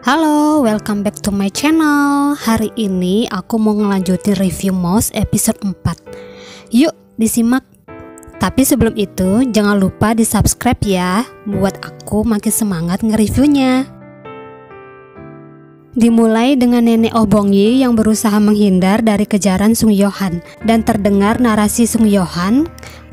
Halo, welcome back to my channel. Hari ini aku mau ngelanjutin review mouse episode 4. Yuk disimak. Tapi sebelum itu jangan lupa di subscribe ya, buat aku makin semangat nge-reviewnya. Dimulai dengan nenek Oh Bong-yi yang berusaha menghindar dari kejaran Sung Yo-han. Dan terdengar narasi Sung Yo-han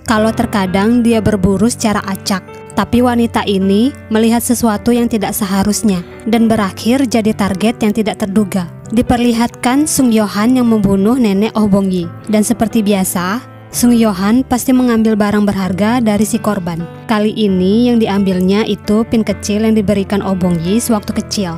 kalau terkadang dia berburu secara acak. Tapi wanita ini melihat sesuatu yang tidak seharusnya dan berakhir jadi target yang tidak terduga. Diperlihatkan Sung Yo-han yang membunuh nenek Oh Bong-yi. Dan seperti biasa, Sung Yo-han pasti mengambil barang berharga dari si korban. Kali ini yang diambilnya itu pin kecil yang diberikan Oh Bong-yi sewaktu kecil.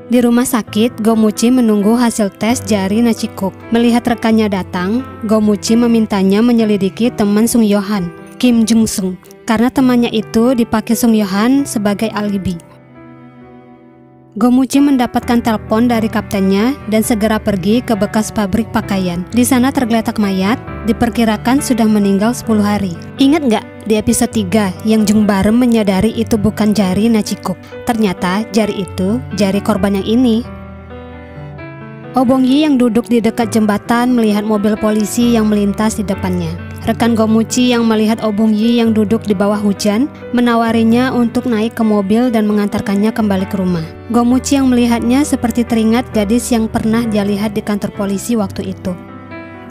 Di rumah sakit, Go Mu-chi menunggu hasil tes jari Na Chi-kuk. Melihat rekannya datang, Go Mu-chi memintanya menyelidiki teman Sung Yo-han, Kim Jung-sung, karena temannya itu dipakai Sung Yo-han sebagai alibi. Go Mu-chi mendapatkan telepon dari kaptennya dan segera pergi ke bekas pabrik pakaian. Di sana tergeletak mayat, diperkirakan sudah meninggal 10 hari. Ingat nggak di episode 3 yang Jung Barem menyadari itu bukan jari Na Chi-kuk? Ternyata jari itu jari korban yang ini. Oh Bong-yi yang duduk di dekat jembatan melihat mobil polisi yang melintas di depannya. Rekan Go Mu-chi yang melihat Oh Bong-yi yang duduk di bawah hujan menawarinya untuk naik ke mobil dan mengantarkannya kembali ke rumah. Go Mu-chi yang melihatnya seperti teringat gadis yang pernah dia lihat di kantor polisi waktu itu.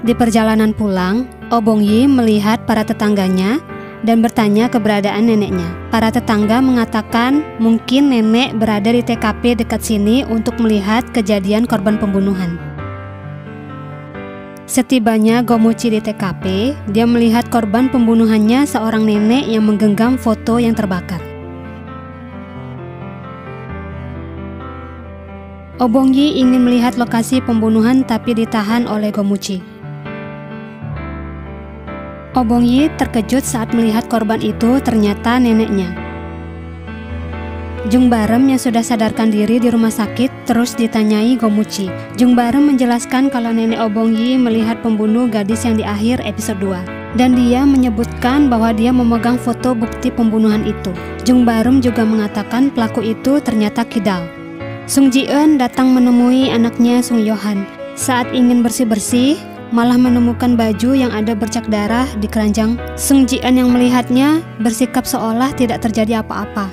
Di perjalanan pulang, Oh Bong-yi melihat para tetangganya dan bertanya keberadaan neneknya. Para tetangga mengatakan mungkin nenek berada di TKP dekat sini untuk melihat kejadian korban pembunuhan. Setibanya Go Mu-chi di TKP, dia melihat korban pembunuhannya seorang nenek yang menggenggam foto yang terbakar. Oh Bong-yi ingin melihat lokasi pembunuhan tapi ditahan oleh Go Mu-chi. Oh Bong-yi terkejut saat melihat korban itu ternyata neneknya. Jung Barem yang sudah sadarkan diri di rumah sakit terus ditanyai Go Mu-chi. Jung Barem menjelaskan kalau nenek Oh Bong-yi melihat pembunuh gadis yang di akhir episode 2. Dan dia menyebutkan bahwa dia memegang foto bukti pembunuhan itu. Jung Barem juga mengatakan pelaku itu ternyata kidal. Sung Ji-eun datang menemui anaknya Sung Yo-han. Saat ingin bersih-bersih, malah menemukan baju yang ada bercak darah di keranjang. Sung Ji-eun yang melihatnya bersikap seolah tidak terjadi apa-apa.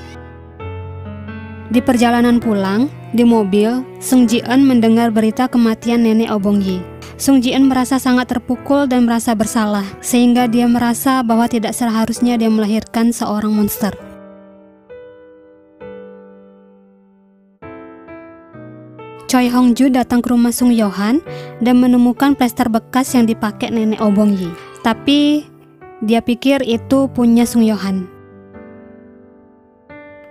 Di perjalanan pulang, di mobil, Sung Ji-eun mendengar berita kematian nenek Oh Bong-yi. Sung Ji-eun merasa sangat terpukul dan merasa bersalah, sehingga dia merasa bahwa tidak seharusnya dia melahirkan seorang monster. Choi Hong-ju datang ke rumah Sung Yo-han dan menemukan plester bekas yang dipakai nenek Oh Bong-yi. Tapi dia pikir itu punya Sung Yo-han.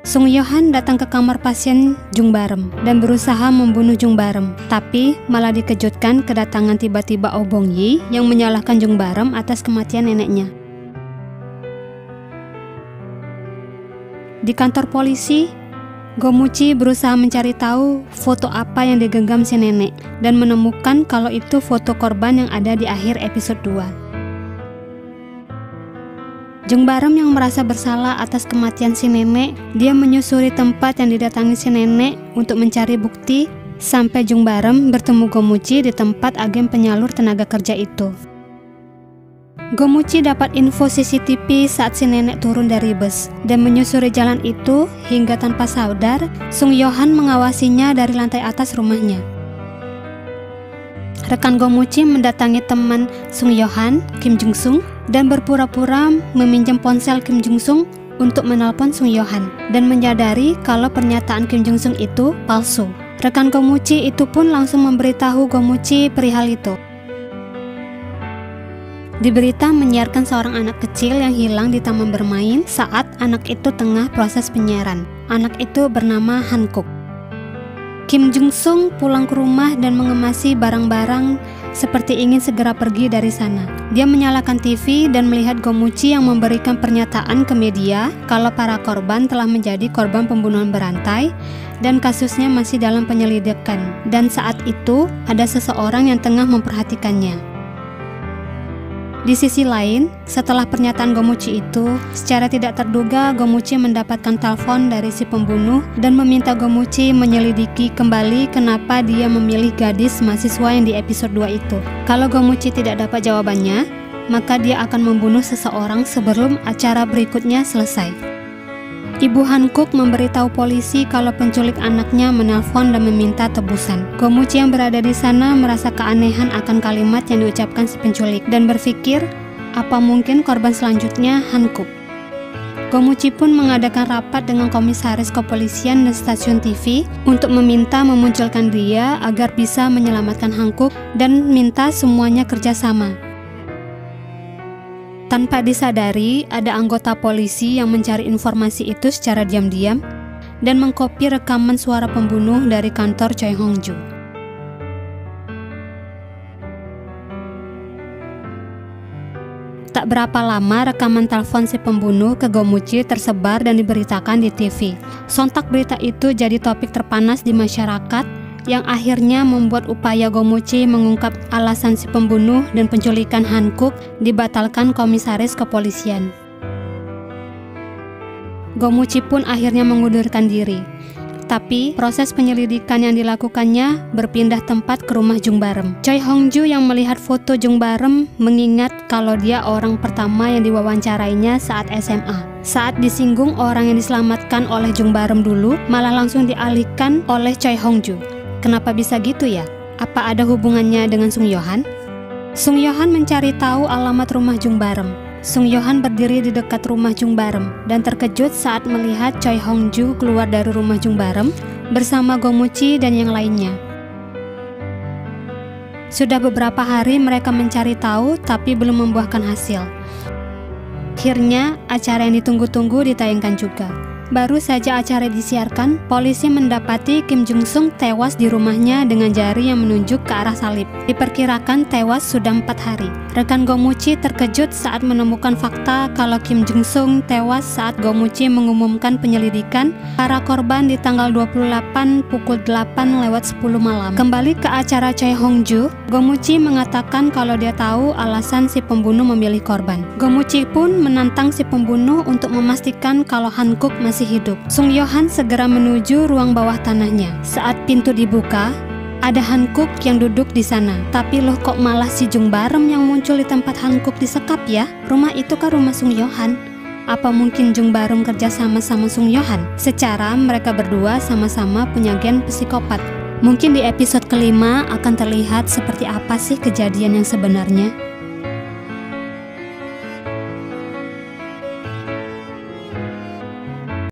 Sung Yo-han datang ke kamar pasien Jung Barem dan berusaha membunuh Jung Barem, tapi malah dikejutkan kedatangan tiba-tiba Oh Bong-yi yang menyalahkan Jung Barem atas kematian neneknya. Di kantor polisi, Go Mu-chi berusaha mencari tahu foto apa yang digenggam si nenek dan menemukan kalau itu foto korban yang ada di akhir episode 2. Jung Barem yang merasa bersalah atas kematian si nenek, dia menyusuri tempat yang didatangi si nenek untuk mencari bukti sampai Jung Barem bertemu Go Mu-chi di tempat agen penyalur tenaga kerja itu. Go Mu-chi dapat info CCTV saat si nenek turun dari bus dan menyusuri jalan itu hingga tanpa sadar Sung Yo-han mengawasinya dari lantai atas rumahnya. Rekan Go Mu-chi mendatangi teman Sung Yo-han, Kim Jung-sung, dan berpura-pura meminjam ponsel Kim Jung-sung untuk menelpon Sung Yo-han dan menyadari kalau pernyataan Kim Jung-sung itu palsu. Rekan Go Mu-chi itu pun langsung memberitahu Go Mu-chi perihal itu. Di berita menyiarkan seorang anak kecil yang hilang di taman bermain saat anak itu tengah proses penyiaran. Anak itu bernama Han-kuk. Kim Jung-sung pulang ke rumah dan mengemasi barang-barang seperti ingin segera pergi dari sana. Dia menyalakan TV dan melihat Go Mu-chi yang memberikan pernyataan ke media kalau para korban telah menjadi korban pembunuhan berantai dan kasusnya masih dalam penyelidikan. Dan saat itu ada seseorang yang tengah memperhatikannya. Di sisi lain, setelah pernyataan Gomuchi itu, secara tidak terduga Gomuchi mendapatkan telepon dari si pembunuh dan meminta Gomuchi menyelidiki kembali kenapa dia memilih gadis mahasiswa yang di episode 2 itu. Kalau Gomuchi tidak dapat jawabannya, maka dia akan membunuh seseorang sebelum acara berikutnya selesai. Ibu Hankook memberitahu polisi kalau penculik anaknya menelpon dan meminta tebusan. Gomuchi yang berada di sana merasa keanehan akan kalimat yang diucapkan si penculik dan berpikir, apa mungkin korban selanjutnya Hankook. Gomuchi pun mengadakan rapat dengan komisaris kepolisian dan stasiun TV untuk meminta memunculkan dia agar bisa menyelamatkan Hankook dan minta semuanya kerjasama. Tanpa disadari, ada anggota polisi yang mencari informasi itu secara diam-diam dan mengkopi rekaman suara pembunuh dari kantor Choi Hong-joo. Tak berapa lama rekaman telepon si pembunuh ke Gomuchi tersebar dan diberitakan di TV. Sontak berita itu jadi topik terpanas di masyarakat yang akhirnya membuat upaya Gomuchi mengungkap alasan si pembunuh dan penculikan Hankook dibatalkan komisaris kepolisian. Gomuchi pun akhirnya mengundurkan diri. Tapi proses penyelidikan yang dilakukannya berpindah tempat ke rumah Jung Barem. Choi Hong-joo yang melihat foto Jung Barem mengingat kalau dia orang pertama yang diwawancarainya saat SMA. Saat disinggung orang yang diselamatkan oleh Jung Barem dulu, malah langsung dialihkan oleh Choi Hong-joo. Kenapa bisa gitu ya? Apa ada hubungannya dengan Sung Yo-han? Sung Yo-han mencari tahu alamat rumah Jung Barem. Sung Yo-han berdiri di dekat rumah Jung Barem dan terkejut saat melihat Choi Hong-joo keluar dari rumah Jung Barem bersama Gomuchi dan yang lainnya. Sudah beberapa hari mereka mencari tahu tapi belum membuahkan hasil. Akhirnya acara yang ditunggu-tunggu ditayangkan juga. Baru saja acara disiarkan, polisi mendapati Kim Jung Sung tewas di rumahnya dengan jari yang menunjuk ke arah salib. Diperkirakan tewas sudah 4 hari. Rekan Gomuchi terkejut saat menemukan fakta kalau Kim Jung Sung tewas saat Gomuchi mengumumkan penyelidikan para korban di tanggal 28 pukul 8:10 malam. Kembali ke acara Choi Hong-joo, Gomuchi mengatakan kalau dia tahu alasan si pembunuh memilih korban. Gomuchi pun menantang si pembunuh untuk memastikan kalau Hankook masih hidup. Sung Yo-han segera menuju ruang bawah tanahnya. Saat pintu dibuka, ada Hankook yang duduk di sana. Tapi loh kok malah si Jung Barem yang muncul di tempat Hankook disekap ya? Rumah itu kan rumah Sung Yo-han. Apa mungkin Jung Barem kerja sama Sung Yo-han? Secara mereka berdua sama-sama punya gen psikopat. Mungkin di episode kelima akan terlihat seperti apa sih kejadian yang sebenarnya.